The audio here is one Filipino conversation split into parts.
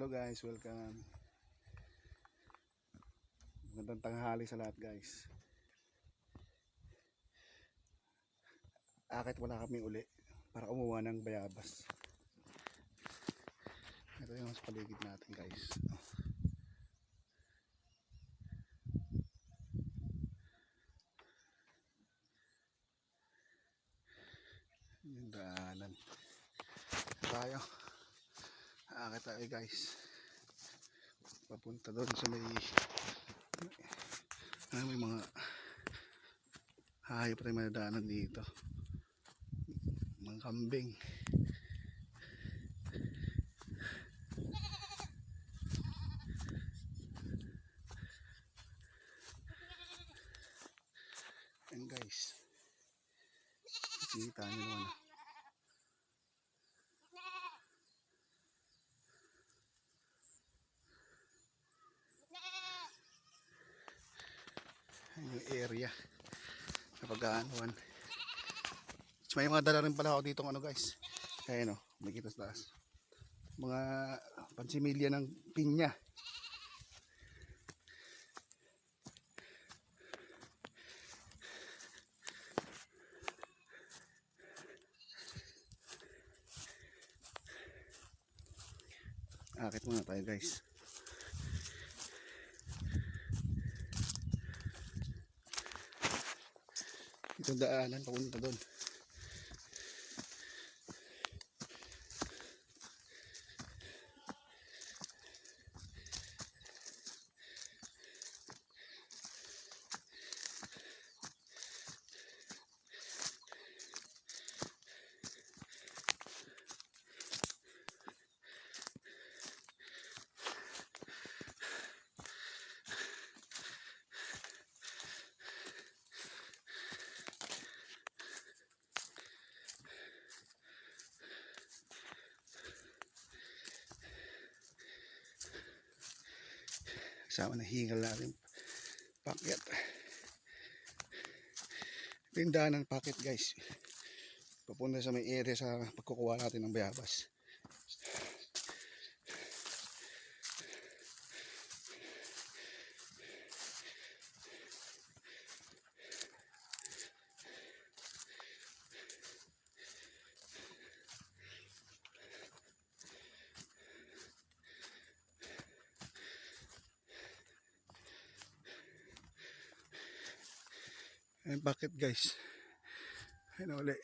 Hello guys, welcome. Magandang tanghali sa lahat guys. Akit wala kami uli para kumuha ng bayabas. Ito yung sa paligid natin guys. Yung daanan. Tayo. Akit tayo guys. Papunta doon sa may mga hayop tayo madadaanan dito. Mga kambing. Ayan guys. Kita nyo naman. Ayan yung area sa pag-aanuan. May mga dala rin pala ako dito ano guys. Ayan o, makikita sa taas. Mga pansimilya ng pinya. Akit muna tayo guys. Itong daanan papunta doon. Kasama na hingal natin pakyat. Ito yung daan ng pakyat guys. Papunta sa may area sa pagkukuha natin ng bayabas. Ayan pakyat guys. Ayan ulit.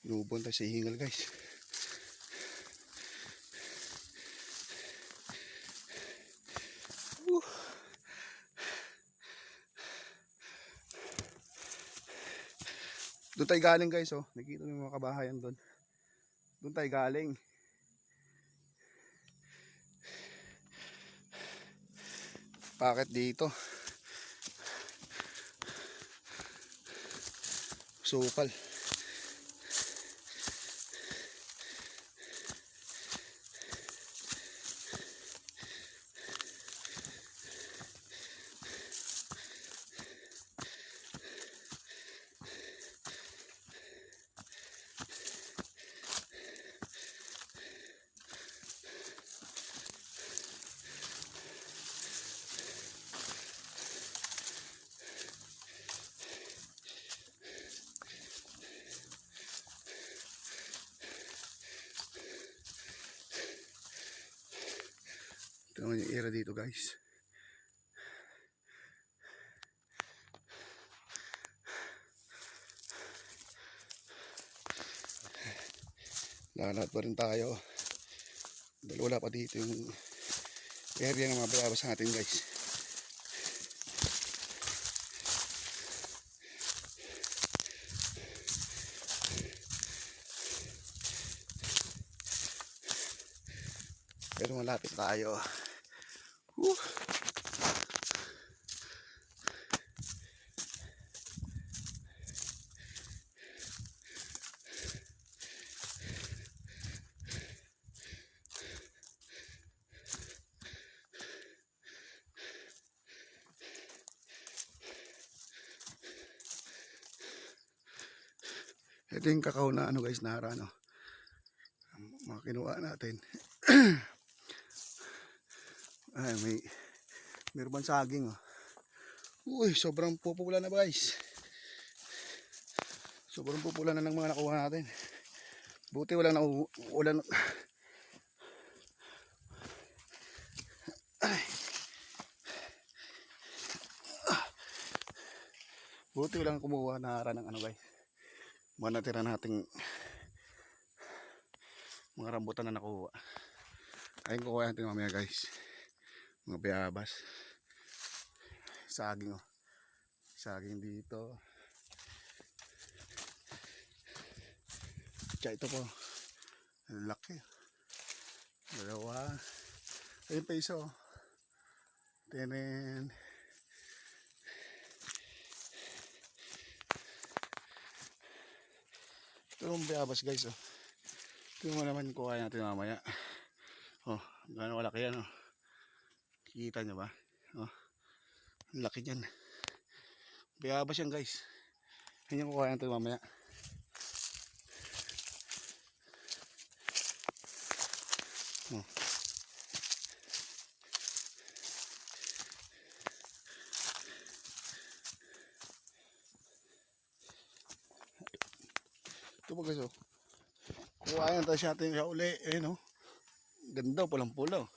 Lubon tayo sa hingal guys. Doon tayo galing guys oh. Nakikita mo yung mga kabahayan doon. Doon tayo galing. Bakit dito? Sukal. Ito naman yung era dito guys. Lalat pa rin tayo. Dahil wala pa dito yung area ng mga bayabas natin guys. Pero malapit tayo. Woo! Ito yung kakao na ano guys, nara no. Mga kinuha natin. Ay, meron bang saging oh. Uy, sobrang pupula na guys. Sobrang pupula na ng mga nakuha natin. Buti walang ulan. Ay. Buti walang kumuha na hara ng ano guys. Mga natira nating mga rambutan na nakuha. Ayun kukuha natin mamaya guys. Mga bayabas. Saging oh. Saging dito. Tsaka ito po. Laki. Dalawa. Ayun pa isa oh. Tenen. Ito yung bayabas guys oh. Ito mo naman kuha natin mamaya. Oh, gano'ng kalaki yan oh. Kita nyo ba? Oh, laki dyan. Bayabas yan guys. Yan yung kuha natin mamaya. Oh. Ito po guys oh. Kuha natin siya atin sa uli. Ayun oh. Ganda, pulang-pula oh.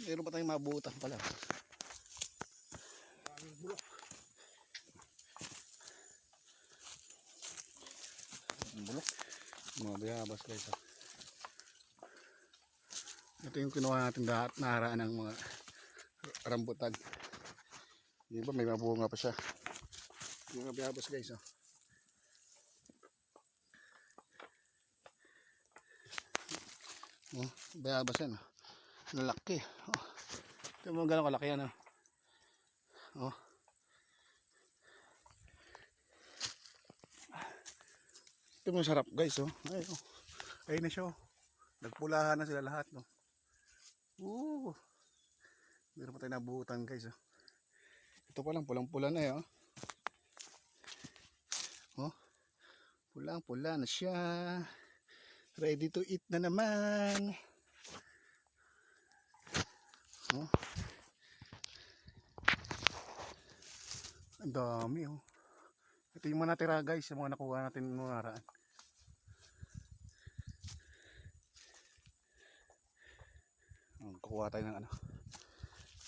Meron pa tayong mabutan pala. Bulok. Mga bayabas guys oh. Ito yung kinuha natin lahat na haraan ng mga rambutan. Di ba may mabunga pa siya. Yung mga bayabas guys oh. Oh, bayabas yan oh. Lalaki oh. Ito mo gano'ng kalaki yan oh. Oh. Ito mo sarap guys oh. Ay, oh. Ayun na siya oh. Nagpulahan na sila lahat no. Meron pa tayo nabutan guys oh. Ito pa lang pulang-pula na eh oh. Oh. Pulang-pula na siya. Ready to eat na naman. Oh. Ang dami oh. Ito yung mga natira guys, yung mga nakuha natin ng mga haraan. Kukuha tayo ng ano,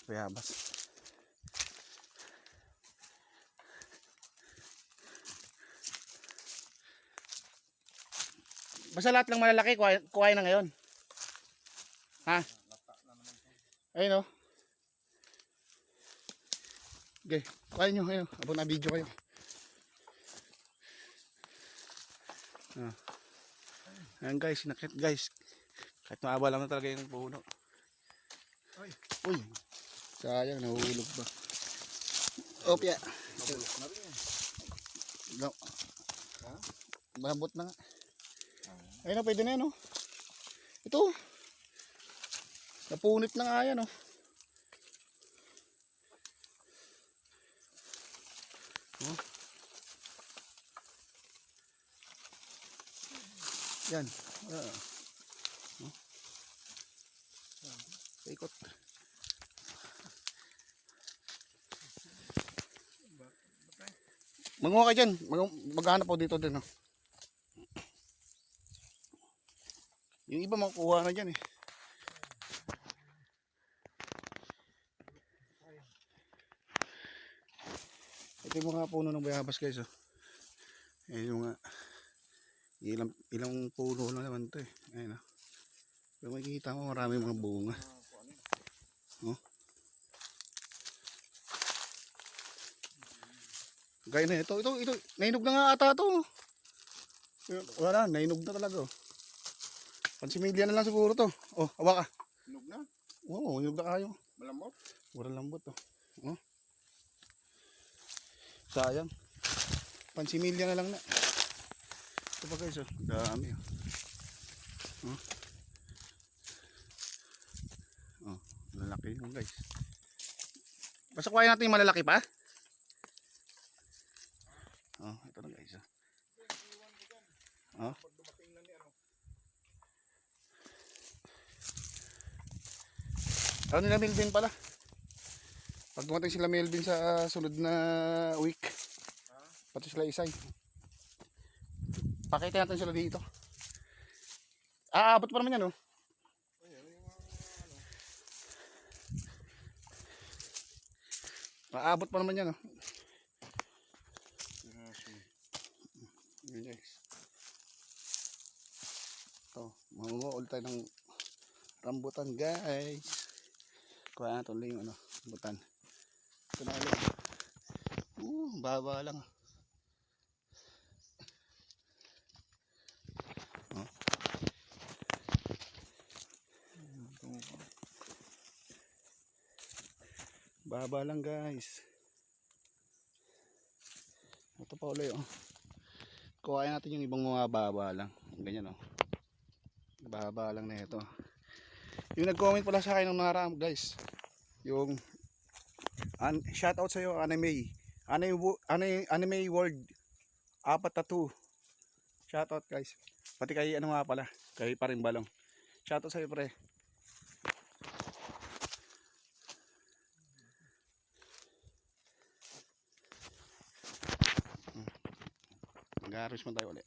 bayabas. Basta lahat ng malalaki, kuhain na ngayon. Ha? Ayun o. Okay, kuhain nyo kayo. Abang na video kayo. Ayan guys, nakit guys. Kahit maaba lang na talaga yung puno. Uy, sayang, nahulog ba? Opya. Mabulok na rin yan. No. Malambot na nga. Ayun na, pwede na yan oh. Ito. Napunit na nga yan oh. Oh. Yan. Oh. Ikot. Manguha ka dyan. Maghanap po dito din oh. Yung iba makukuha na dyan eh. Ito yung mga puno ng bayabas guys. Oh. Ayan yung mga ilang puno na naman to eh. Ayan oh. Pero makikita mo marami mga bunga. Oh. Gaya na ito. Nainog na nga ata to. Wala, nainog na talaga. Oh. Pansimilya na lang siguro to. Oh, hawa ka. Hinog na? Oo, hinog na kayo. Malambot? Mura lambot to. Oh. Sayang. Pansimilya na lang na. Ito pa guys, oh. Dami. Oh. Oh, lalaki yun guys. Basta kuhain natin yung malalaki pa. Oh, ito na guys. Oh. Pag dumating na ni ano. Ano nila Melvin pala? Pag dumating sila Melvin sa sunod na week. Pati sila Isay. Pakita natin sila dito. Aabot pa naman yan, oh. Aabot pa naman yan, oh. Yun guys. Ito, mangunguol tayo ng rambutan guys. Kuha natin ulit yung ano, rambutan. Ito na ulit. Baba lang. Oh. Baba lang guys. Ito pa ulit, oh. Kuhain natin yung ibang mga baba lang. Ganyan, oh. Baba lang na ito. Yung nag-comment pala sa akin nung nakaraan guys. Yung shoutout sa iyo Anime World 4 shoutout guys. Pati kay ano nga pala, kay Parimbalong. Shoutout sa iyo pre. Mag-harvest mo tayo ulit.